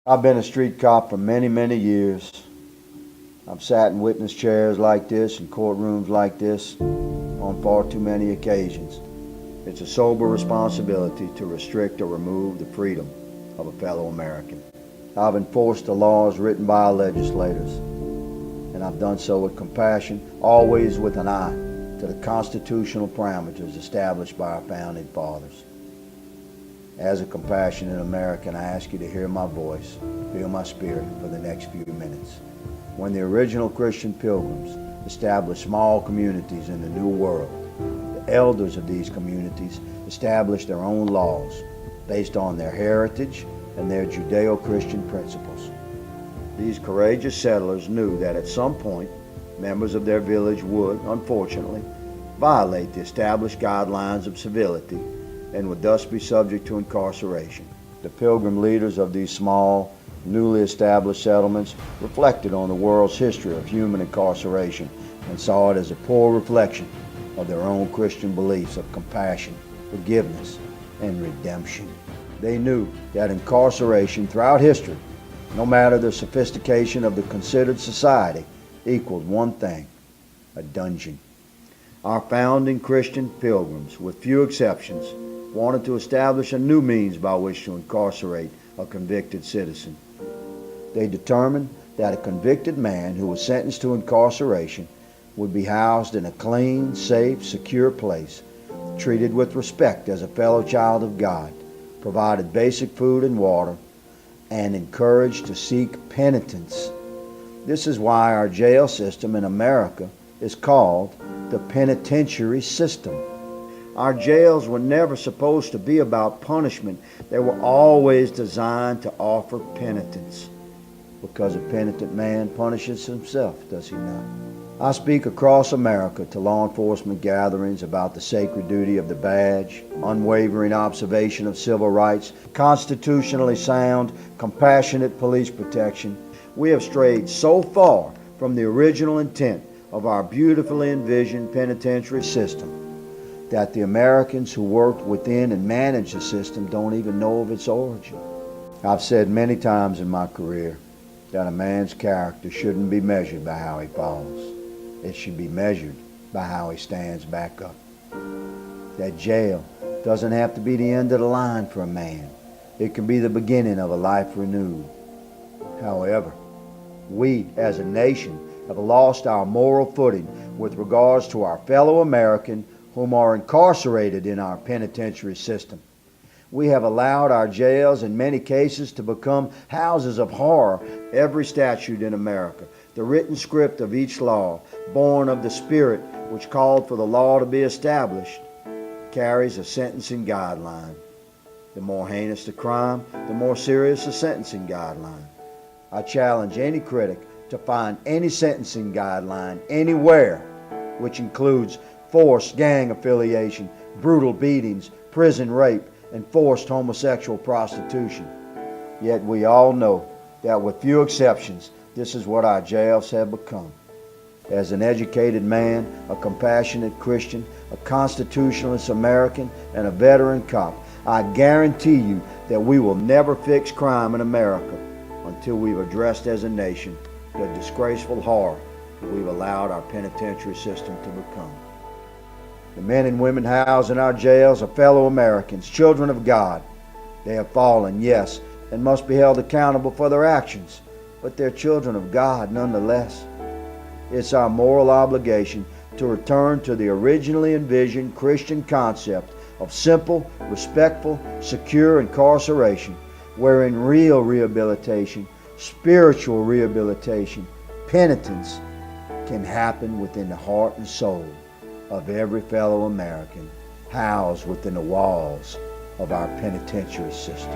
I've been a street cop for many, many years. I've sat in witness chairs like this and courtrooms like this on far too many occasions. It's a sober responsibility to restrict or remove the freedom of a fellow American. I've enforced the laws written by our legislators, and I've done so with compassion, always with an eye to the constitutional parameters established by our founding fathers. As a compassionate American, I ask you to hear my voice, feel my spirit for the next few minutes. When the original Christian pilgrims established small communities in the New World, the elders of these communities established their own laws based on their heritage and their Judeo-Christian principles. These courageous settlers knew that at some point, members of their village would, unfortunately, violate the established guidelines of civility and would thus be subject to incarceration. The pilgrim leaders of these small, newly established settlements reflected on the world's history of human incarceration and saw it as a poor reflection of their own Christian beliefs of compassion, forgiveness, and redemption. They knew that incarceration throughout history, no matter the sophistication of the considered society, equaled one thing: a dungeon. Our founding Christian pilgrims, with few exceptions, wanted to establish a new means by which to incarcerate a convicted citizen. They determined that a convicted man who was sentenced to incarceration would be housed in a clean, safe, secure place, treated with respect as a fellow child of God, provided basic food and water, and encouraged to seek penitence. This is why our jail system in America is called the penitentiary system. Our jails were never supposed to be about punishment. They were always designed to offer penitence. Because a penitent man punishes himself, does he not? I speak across America to law enforcement gatherings about the sacred duty of the badge, unwavering observation of civil rights, constitutionally sound, compassionate police protection. We have strayed so far from the original intent of our beautifully envisioned penitentiary system that the Americans who worked within and managed the system don't even know of its origin. I've said many times in my career that a man's character shouldn't be measured by how he falls. It should be measured by how he stands back up. That jail doesn't have to be the end of the line for a man. It can be the beginning of a life renewed. However, we as a nation have lost our moral footing with regards to our fellow American whom are incarcerated in our penitentiary system. We have allowed our jails in many cases to become houses of horror. Every statute in America, the written script of each law, born of the Spirit which called for the law to be established, carries a sentencing guideline. The more heinous the crime, the more serious the sentencing guideline. I challenge any critic to find any sentencing guideline anywhere which includes forced gang affiliation, brutal beatings, prison rape, and forced homosexual prostitution. Yet we all know that with few exceptions, this is what our jails have become. As an educated man, a compassionate Christian, a constitutionalist American, and a veteran cop, I guarantee you that we will never fix crime in America until we've addressed as a nation the disgraceful horror that we've allowed our penitentiary system to become. The men and women housed in our jails are fellow Americans, children of God. They have fallen, yes, and must be held accountable for their actions, but they're children of God nonetheless. It's our moral obligation to return to the originally envisioned Christian concept of simple, respectful, secure incarceration, wherein real rehabilitation, spiritual rehabilitation, penitence can happen within the heart and soul of every fellow American housed within the walls of our penitentiary system.